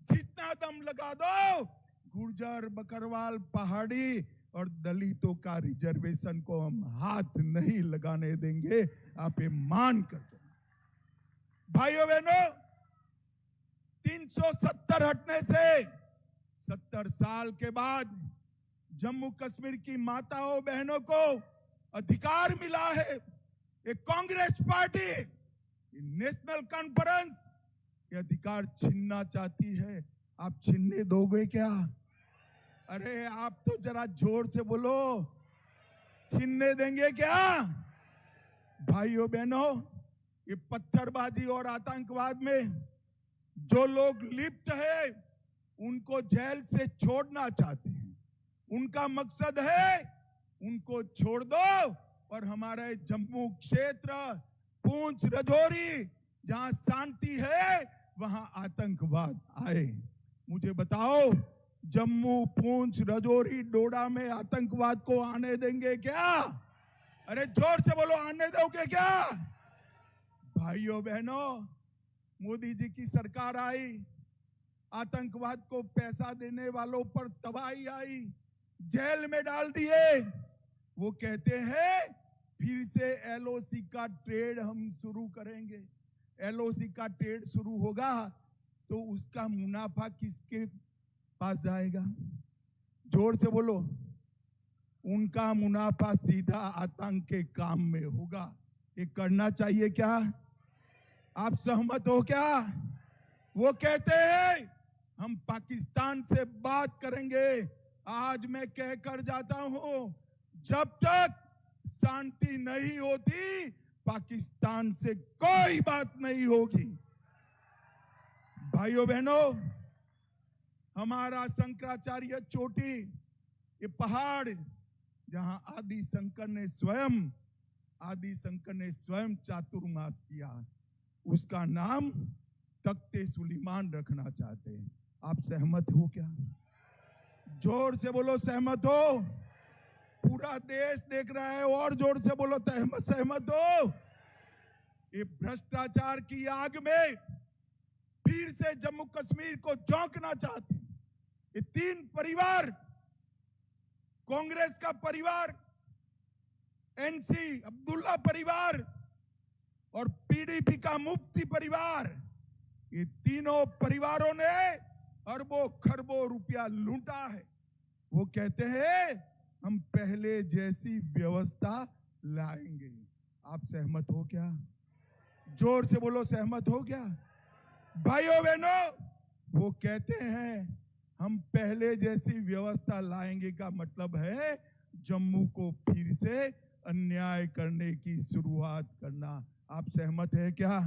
जितना दम लगा दो, गुर्जर, बकरवाल, पहाड़ी और दलितों का रिजर्वेशन को हम हाथ नहीं लगाने देंगे, आप ये मान कर दो। भाइयों बहनों, 370 हटने से 70 साल के बाद जम्मू कश्मीर की माताओं बहनों को अधिकार मिला है। एक कांग्रेस पार्टी, नेशनल कॉन्फ्रेंस ये अधिकार छीनना चाहती है, आप छीनने दोगे क्या? अरे आप तो जरा जोर से बोलो, छीनने देंगे क्या? भाइयों बहनों, ये पत्थरबाजी और आतंकवाद में जो लोग लिप्त है उनको जेल से छोड़ना चाहते हैं। उनका मकसद है उनको छोड़ दो और हमारे जम्मू क्षेत्र, पुंछ, राजौरी, जहां शांति है वहां आतंकवाद आए। मुझे बताओ, जम्मू, पुंछ, राजौरी, डोडा में आतंकवाद को आने देंगे क्या? अरे जोर से बोलो, आने दोगे क्या? भाइयों बहनों, मोदी जी की सरकार आई, आतंकवाद को पैसा देने वालों पर तबाही आई, जेल में डाल दिए। वो कहते हैं फिर से एलओसी का ट्रेड हम शुरू करेंगे। एलओसी का ट्रेड शुरू होगा तो उसका मुनाफा किसके पास जाएगा? जोर से बोलो। उनका मुनाफा सीधा आतंक के काम में होगा। ये करना चाहिए क्या? आप सहमत हो क्या? वो कहते हैं हम पाकिस्तान से बात करेंगे। आज मैं कहकर जाता हूं, जब तक शांति नहीं होती पाकिस्तान से कोई बात नहीं होगी। भाइयों बहनों, हमारा शंकराचार्य चोटी, ये पहाड़ जहां आदि शंकर ने स्वयं चातुर्मास किया, उसका नाम तख्ते सुलेमान रखना चाहते हैं। आप सहमत हो क्या? जोर से बोलो सहमत हो। पूरा देश देख रहा है, और जोर से बोलो सहमत हो। ये भ्रष्टाचार की आग में फिर से जम्मू कश्मीर को झोंकना चाहते हैं। ये तीन परिवार, कांग्रेस का परिवार, एनसी अब्दुल्ला परिवार और पीडीपी का मुफ्ती परिवार, ये तीनों परिवारों ने अरबों खरबों रुपया लूटा है। वो कहते हैं हम पहले जैसी व्यवस्था लाएंगे। आप सहमत हो क्या? जोर से बोलो सहमत हो क्या? भाइयों बहनों, वो कहते हैं हम पहले जैसी व्यवस्था लाएंगे का मतलब है जम्मू को फिर से अन्याय करने की शुरुआत करना। आप सहमत है क्या?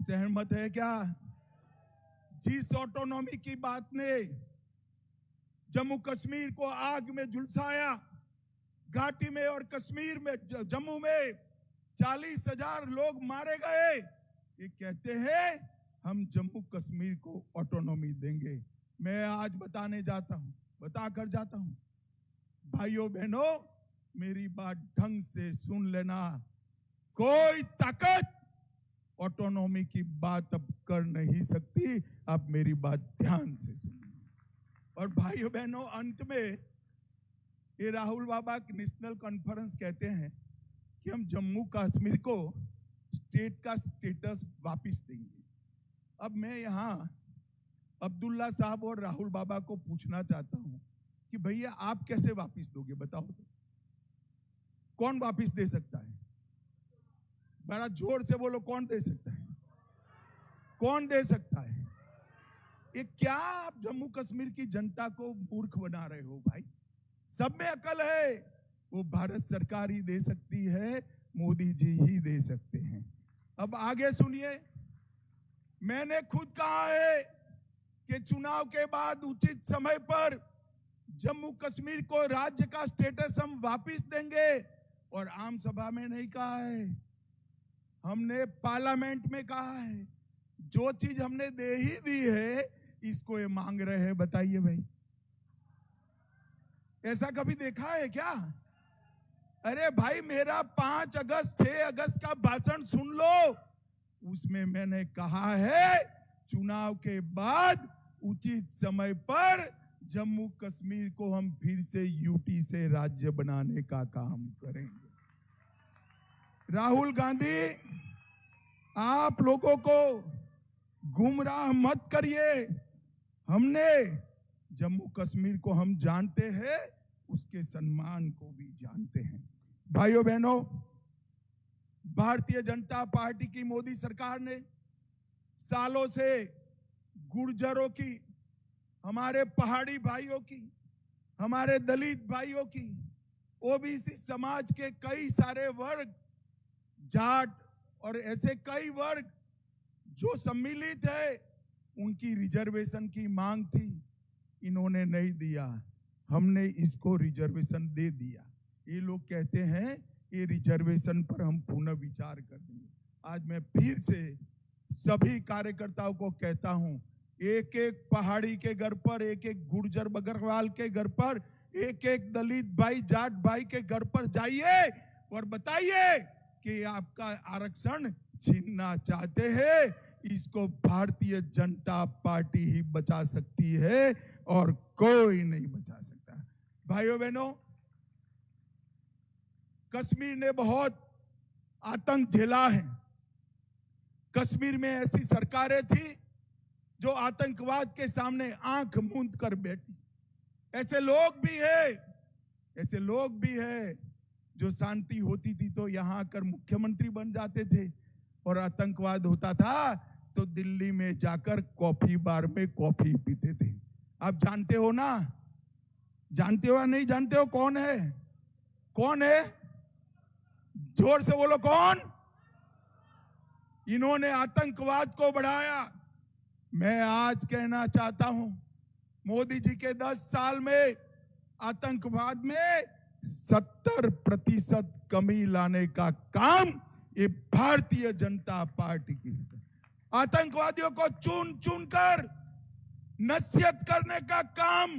सहमत है क्या? जिस ऑटोनॉमी की बात ने जम्मू कश्मीर को आग में झुलसाया, घाटी में और कश्मीर में, जम्मू में 40,000 लोग मारे गए, ये कहते हैं हम जम्मू कश्मीर को ऑटोनॉमी देंगे। मैं आज बताकर जाता हूं। भाइयों बहनों, मेरी बात ढंग से सुन लेना। कोई ताकत ऑटोनॉमी की बात अब कर नहीं सकती। आप मेरी बात ध्यान से सुनिए। और भाइयों बहनों, अंत में ये राहुल बाबा नेशनल कॉन्फ्रेंस कहते हैं कि हम जम्मू कश्मीर को स्टेट का स्टेटस वापस देंगे। अब मैं यहां अब्दुल्ला साहब और राहुल बाबा को पूछना चाहता हूं कि भैया आप कैसे वापस दोगे? बताओ तो। कौन वापस दे सकता है? बड़ा जोर से बोलो, कौन दे सकता है? कौन दे सकता है? ये क्या आप जम्मू कश्मीर की जनता को मूर्ख बना रहे हो भाई? सब में अकल है। वो भारत सरकार ही दे सकती है, मोदी जी ही दे सकते हैं। अब आगे सुनिए। मैंने खुद कहा है कि चुनाव के बाद उचित समय पर जम्मू कश्मीर को राज्य का स्टेटस हम वापस देंगे। और आम सभा में नहीं कहा है, हमने पार्लियामेंट में कहा है। जो चीज हमने दे ही दी है, इसको ये मांग रहे हैं। बताइए भाई, ऐसा कभी देखा है क्या? अरे भाई, मेरा 5 अगस्त 6 अगस्त का भाषण सुन लो। उसमें मैंने कहा है चुनाव के बाद उचित समय पर जम्मू कश्मीर को हम फिर से यूटी से राज्य बनाने का काम करेंगे। राहुल गांधी, आप लोगों को गुमराह मत करिए। हमने जम्मू कश्मीर को हम जानते हैं, उसके सम्मान को भी जानते हैं। भाइयों बहनों, भारतीय जनता पार्टी की मोदी सरकार ने सालों से गुर्जरों की, हमारे पहाड़ी भाइयों की, हमारे दलित भाइयों की, ओबीसी समाज के कई सारे वर्ग, जाट और ऐसे कई वर्ग जो सम्मिलित है, उनकी रिजर्वेशन की मांग थी। इन्होंने नहीं दिया, हमने इसको रिजर्वेशन दे दिया। ये लोग कहते हैं ये रिजर्वेशन पर हम पुनः विचार कर देंगे। आज मैं फिर से सभी कार्यकर्ताओं को कहता हूं, एक एक पहाड़ी के घर पर, एक एक गुर्जर बकरवाल के घर पर, एक एक दलित भाई, जाट भाई के घर पर जाइए और बताइए कि आपका आरक्षण छीनना चाहते हैं। इसको भारतीय जनता पार्टी ही बचा सकती है और कोई नहीं बचा सकता। भाइयों बहनों, कश्मीर ने बहुत आतंक झेला है। कश्मीर में ऐसी सरकारें थी जो आतंकवाद के सामने आंख मूंद कर बैठी। ऐसे लोग भी हैं जो शांति होती थी तो यहां आकर मुख्यमंत्री बन जाते थे, और आतंकवाद होता था तो दिल्ली में जाकर कॉफी बार में कॉफी पीते थे। आप जानते हो ना? जानते हो या नहीं जानते हो? कौन है? कौन है? जोर से बोलो, कौन? इन्होंने आतंकवाद को बढ़ाया। मैं आज कहना चाहता हूं, मोदी जी के 10 साल में आतंकवाद में 70% कमी लाने का काम ये भारतीय जनता पार्टी की है। आतंकवादियों को चुन चुन कर नसीहत करने का काम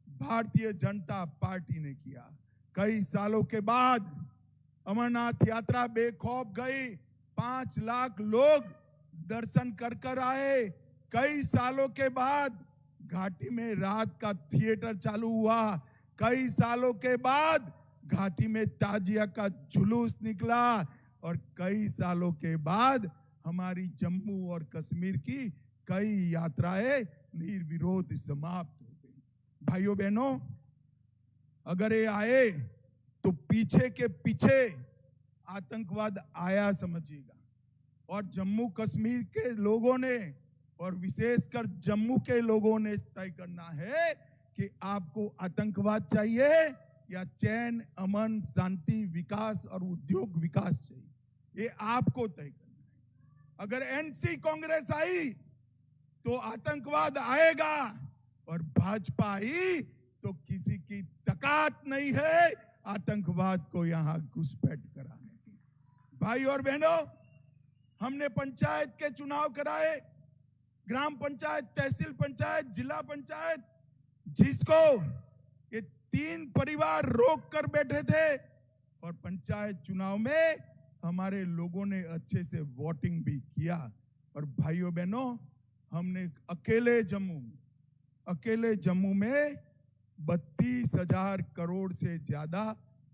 भारतीय जनता पार्टी ने किया। कई सालों के बाद अमरनाथ यात्रा बेखौफ गई, 5 लाख लोग दर्शन कर कर आए। कई सालों के बाद घाटी में रात का थिएटर चालू हुआ। कई सालों के बाद घाटी में ताजिया का जुलूस निकला और कई सालों के बाद हमारी जम्मू और कश्मीर की कई यात्राएं निर्विरोध समाप्त हो गई। भाइयों बहनों, अगर ये आए तो पीछे के पीछे आतंकवाद आया समझिएगा। और जम्मू कश्मीर के लोगों ने और विशेषकर जम्मू के लोगों ने तय करना है कि आपको आतंकवाद चाहिए या चैन, अमन, शांति, विकास और उद्योग विकास चाहिए। ये आपको तय करना है। अगर एनसी कांग्रेस आई तो आतंकवाद आएगा और भाजपा आई तो किसी की ताकत नहीं है आतंकवाद को यहां घुसपैठ कराने की। भाई और बहनों, हमने पंचायत के चुनाव कराए, ग्राम पंचायत, तहसील पंचायत, जिला पंचायत, जिसको ये 3 परिवार रोक कर बैठे थे। और पंचायत चुनाव में हमारे लोगों ने अच्छे से वोटिंग भी किया। और भाइयों बहनों, हमने अकेले जम्मू में 32,000 करोड़ से ज्यादा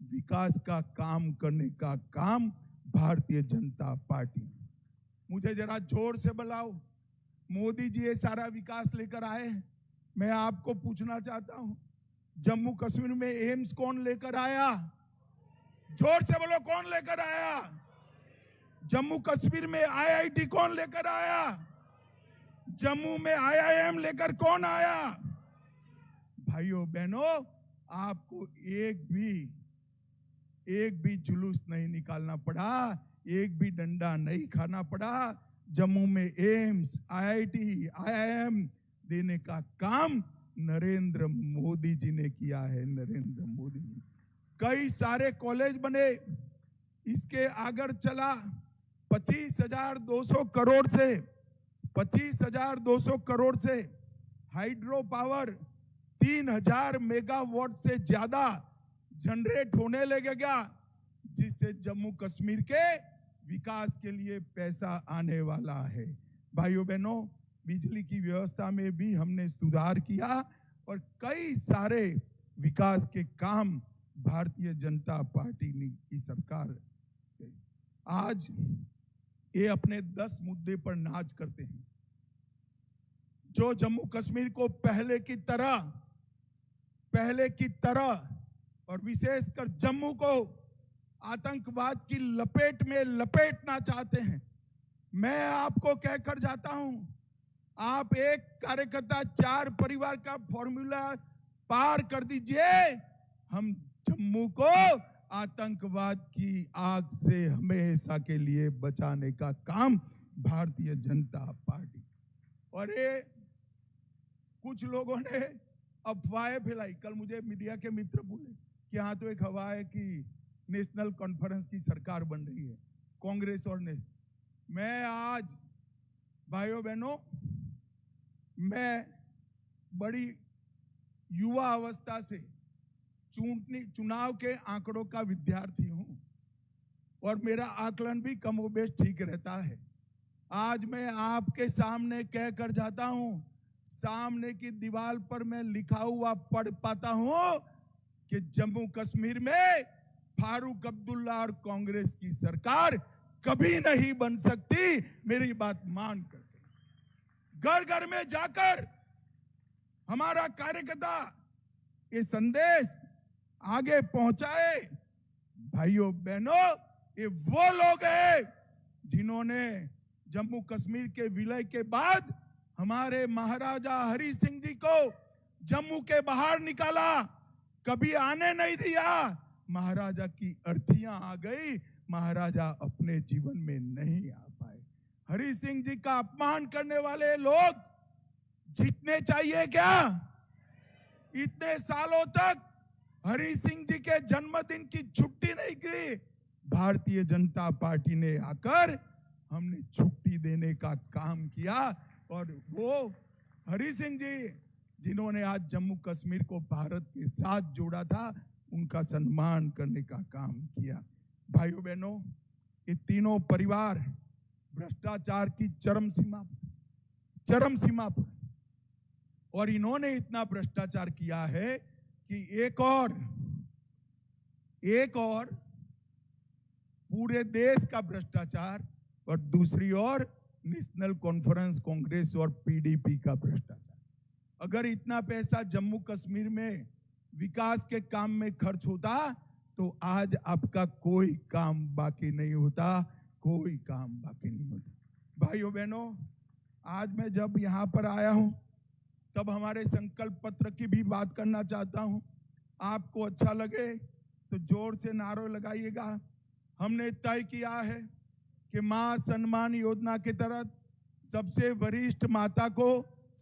विकास का काम करने का काम भारतीय जनता पार्टी ने। मुझे जरा जोर से बुलाओ। मोदी जी ये सारा विकास लेकर आए। मैं आपको पूछना चाहता हूं, जम्मू कश्मीर में एम्स कौन लेकर आया? जोर से बोलो, कौन लेकर आया? जम्मू कश्मीर में आईआईटी कौन लेकर आया? जम्मू में आईआईएम लेकर कौन आया? भाइयों बहनों, आपको एक भी जुलूस नहीं निकालना पड़ा, एक भी डंडा नहीं खाना पड़ा। जम्मू में एम्स, आईआईटी, आईआईएम देने का काम नरेंद्र मोदी जी ने किया है। नरेंद्र मोदी जी। कई सारे कॉलेज बने। इसके आगे चला 25,200 करोड़ से हाइड्रो पावर 3,000 मेगावाट से ज्यादा जनरेट होने लगेगा, जिससे जम्मू कश्मीर के विकास के लिए पैसा आने वाला है। भाइयों बहनों, बिजली की व्यवस्था में भी हमने सुधार किया और कई सारे विकास के काम भारतीय जनता पार्टी की सरकार। आज ये अपने 10 मुद्दे पर नाच करते हैं, जो जम्मू कश्मीर को पहले की तरह और विशेषकर जम्मू को आतंकवाद की लपेट में लपेटना चाहते हैं। मैं आपको कहकर जाता हूं, आप एक कार्यकर्ता 4 परिवार का फॉर्मूला पार कर दीजिए, हम जम्मू को आतंकवाद की आग से हमेशा के लिए बचाने का काम भारतीय जनता पार्टी। और ये कुछ लोगों ने अफवाहें फैलाई। कल मुझे मीडिया के मित्र बोले कि हाँ, तो एक हवा है कि नेशनल कॉन्फ्रेंस की सरकार बन रही है, कांग्रेस और ने। मैं आज भाइयों बहनों, मैं बड़ी युवा अवस्था से चुनाव के आंकड़ों का विद्यार्थी हूं और मेरा आकलन भी कमोबेश ठीक रहता है। आज मैं आपके सामने कहकर जाता हूं, सामने की दीवार पर मैं लिखा हुआ पढ़ पाता हूं कि जम्मू कश्मीर में फारूक अब्दुल्ला और कांग्रेस की सरकार कभी नहीं बन सकती। मेरी बात मान कर घर घर में जाकर हमारा कार्यकर्ता ये संदेश आगे पहुंचाए। भाइयों बहनों, ये वो लोग हैं जिन्होंने जम्मू कश्मीर के विलय के बाद हमारे महाराजा हरि सिंह जी को जम्मू के बाहर निकाला, कभी आने नहीं दिया। महाराजा की अर्थियां आ गई, महाराजा अपने जीवन में नहीं आ पाए। हरि सिंह जी का अपमान करने वाले लोग जीतने चाहिए क्या? इतने सालों तक हरि सिंह जी के जन्मदिन की छुट्टी नहीं की। भारतीय जनता पार्टी ने आकर हमने छुट्टी देने का काम किया और वो हरि सिंह जी जिन्होंने आज जम्मू कश्मीर को भारत के साथ जोड़ा था, उनका सम्मान करने का काम किया। भाइयों बहनों, ये तीनों परिवार भ्रष्टाचार की चरम सीमा पर, और इन्होंने इतना भ्रष्टाचार किया है कि एक और पूरे देश का भ्रष्टाचार और दूसरी ओर नेशनल कॉन्फ्रेंस कांग्रेस और पीडीपी का भ्रष्टाचार। अगर इतना पैसा जम्मू कश्मीर में विकास के काम में खर्च होता तो आज आपका कोई काम बाकी नहीं होता, कोई काम बाकी नहीं होता। भाइयों बहनों, आज मैं जब यहां पर आया हूं तब हमारे संकल्प पत्र की भी बात करना चाहता हूं। आपको अच्छा लगे तो जोर से नारे लगाइएगा। हमने तय किया है कि मां सम्मान योजना के तहत सबसे वरिष्ठ माता को,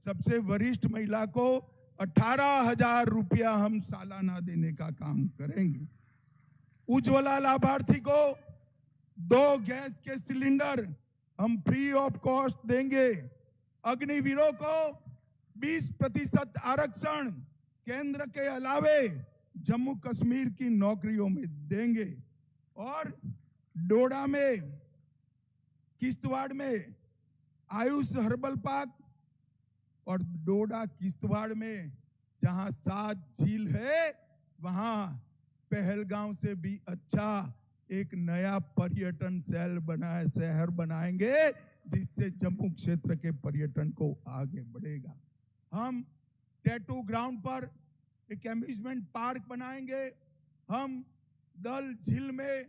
सबसे वरिष्ठ महिला को 18,000 रुपया हम सालाना देने का काम करेंगे। उज्ज्वला लाभार्थी को 2 गैस के सिलेंडर हम फ्री ऑफ कॉस्ट देंगे। अग्निवीरों को 20% आरक्षण केंद्र के अलावे जम्मू कश्मीर की नौकरियों में देंगे। और डोडा में, किश्तवाड़ में आयुष हर्बल पार्क और डोडा किश्तवाड़ में जहां 7 झील है, वहां पहलगांव से भी अच्छा एक नया पर्यटन शहर बनाएंगे, जिससे जम्मू क्षेत्र के पर्यटन को आगे बढ़ेगा। हम टैटू ग्राउंड पर एक एम्यूजमेंट पार्क बनाएंगे। हम दल झील में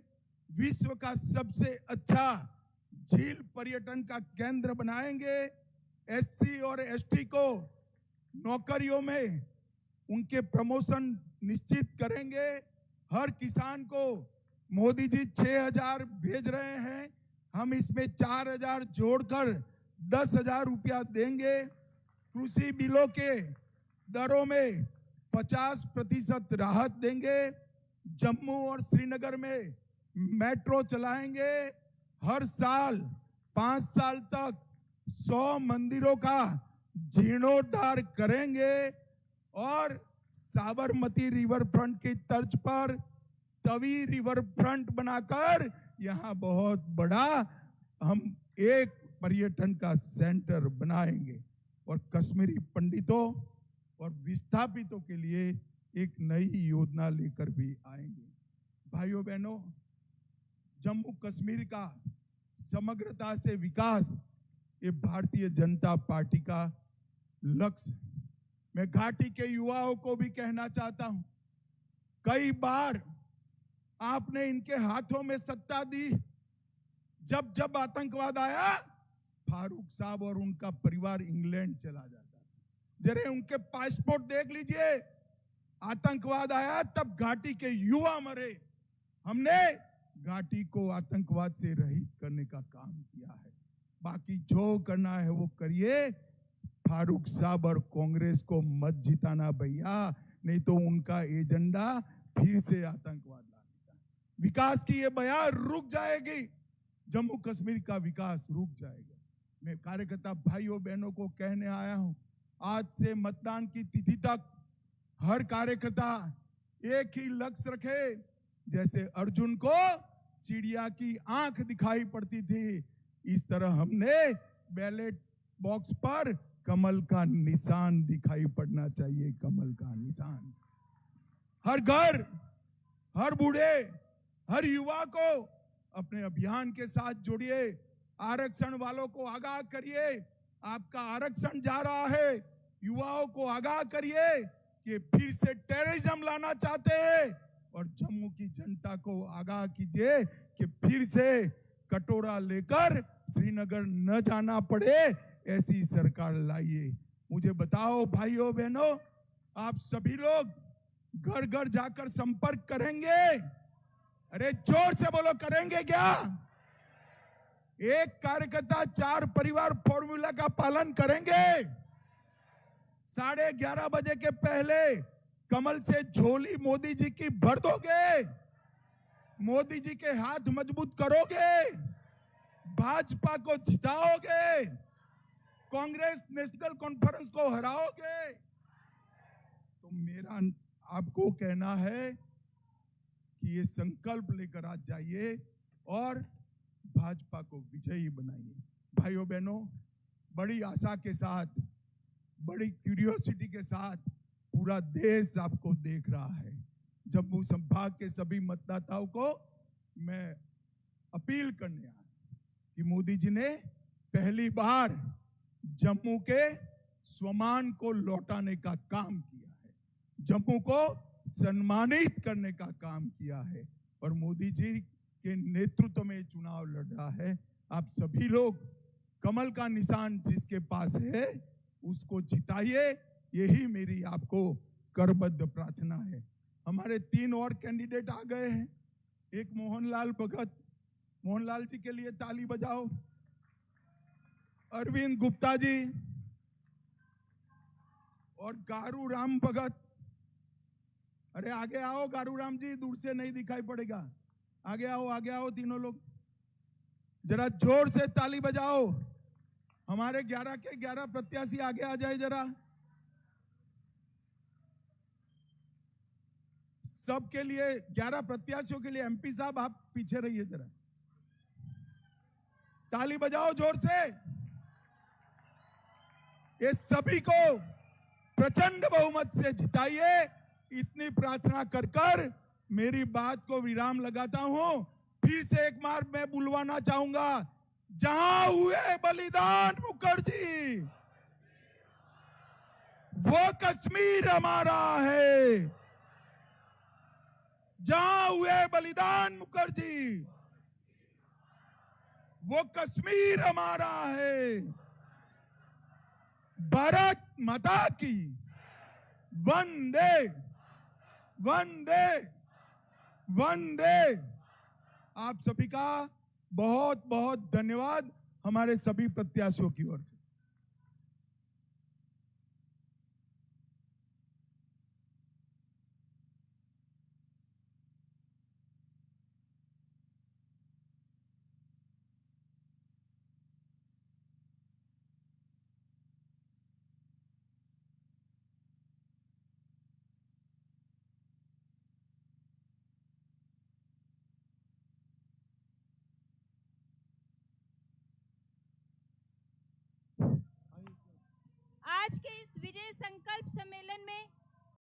विश्व का सबसे अच्छा झील पर्यटन का केंद्र बनाएंगे। एससी और एसटी को नौकरियों में उनके प्रमोशन निश्चित करेंगे। हर किसान को मोदी जी 6,000 भेज रहे हैं, हम इसमें 4,000 जोड़कर 10,000 रुपया देंगे। कृषि बिलों के दरों में 50% राहत देंगे। जम्मू और श्रीनगर में मेट्रो चलाएंगे। हर साल 5 साल तक 100 मंदिरों का जीर्णोद्धार करेंगे और साबरमती रिवर फ्रंट की तर्ज पर तवी रिवर फ्रंट बनाकर यहां बहुत बड़ा हम एक पर्यटन का सेंटर बनाएंगे और कश्मीरी पंडितों और विस्थापितों के लिए एक नई योजना लेकर भी आएंगे। भाइयों बहनों, जम्मू कश्मीर का समग्रता से विकास ये भारतीय जनता पार्टी का लक्ष्य है। मैं घाटी के युवाओं को भी कहना चाहता हूं, कई बार आपने इनके हाथों में सत्ता दी। जब जब आतंकवाद आया, फारूक साहब और उनका परिवार इंग्लैंड चला जाता था। जरा उनके पासपोर्ट देख लीजिए। आतंकवाद आया तब घाटी के युवा मरे। हमने घाटी को आतंकवाद से रहित करने का काम किया है। बाकी जो करना है वो करिए। फारूक साहब और कांग्रेस को मत जिताना भैया, नहीं तो उनका एजेंडा फिर से आतंकवाद लाने का। विकास की ये बयान रुक जाएगी, जम्मू कश्मीर का विकास रुक जाएगा। मैं कार्यकर्ता भाइयों बहनों को कहने आया हूं, आज से मतदान की तिथि तक हर कार्यकर्ता एक ही लक्ष्य रखे। जैसे अर्जुन को चिड़िया की आंख दिखाई पड़ती थी, इस तरह हमने बैलेट बॉक्स पर कमल का निशान दिखाई पड़ना चाहिए। कमल का निशान हर घर, हर बूढ़े, हर युवा को अपने अभियान के साथ जोड़िए। आरक्षण वालों को आगाह करिए, आपका आरक्षण जा रहा है। युवाओं को आगाह करिए कि फिर से टेररिज्म लाना चाहते हैं, और जम्मू की जनता को आगाह कीजिए कि फिर से कटोरा लेकर श्रीनगर न जाना पड़े, ऐसी सरकार लाइए। मुझे बताओ भाइयों बहनों, आप सभी लोग घर घर जाकर संपर्क करेंगे? अरे जोर से बोलो, करेंगे क्या? एक कार्यकर्ता 4 परिवार फॉर्मूला का पालन करेंगे? 11:30 बजे के पहले कमल से झोली मोदी जी की भर दोगे? मोदी जी के हाथ मजबूत करोगे? भाजपा को जिताओगे? कांग्रेस नेशनल कॉन्फ्रेंस को हराओगे? तो मेरा आपको कहना है कि ये संकल्प लेकर आज जाइए और भाजपा को विजयी बनाइए। भाइयों बहनों, बड़ी आशा के साथ, बड़ी क्यूरियोसिटी के साथ पूरा देश आपको देख रहा है। जम्मू संभाग के सभी मतदाताओं को मैं अपील करने आया कि मोदी जी ने पहली बार जम्मू के स्वाभिमान को लौटाने का काम किया है, जम्मू को सम्मानित करने का काम किया है और मोदी जी के नेतृत्व में चुनाव लड़ रहा है। आप सभी लोग कमल का निशान जिसके पास है उसको जिताइए, यही मेरी आपको करबद्ध प्रार्थना है। हमारे 3 और कैंडिडेट आ गए हैं। एक मोहनलाल भगत, मोहनलाल जी के लिए ताली बजाओ। अरविंद गुप्ता जी और गारू राम भगत। अरे आगे आओ गारू राम जी, दूर से नहीं दिखाई पड़ेगा। आगे आओ तीनों लोग, जरा जोर से ताली बजाओ। हमारे 11 के 11 प्रत्याशी आगे आ जाए जरा। सबके लिए 11 प्रत्याशियों के लिए एमपी साहब आप पीछे रहिए जरा। ताली बजाओ जोर से। ये सभी को प्रचंड बहुमत से जिताइए, इतनी प्रार्थना कर कर मेरी बात को विराम लगाता हूं। फिर से एक बार मैं बुलवाना चाहूंगा, जहां हुए बलिदान मुखर्जी, वो कश्मीर हमारा है। जहां हुए बलिदान मुखर्जी, वो कश्मीर हमारा है। भारत माता की वंदे वंदे वंदे। आप सभी का बहुत बहुत धन्यवाद हमारे सभी प्रत्याशियों की ओर से। आज के इस विजय संकल्प सम्मेलन में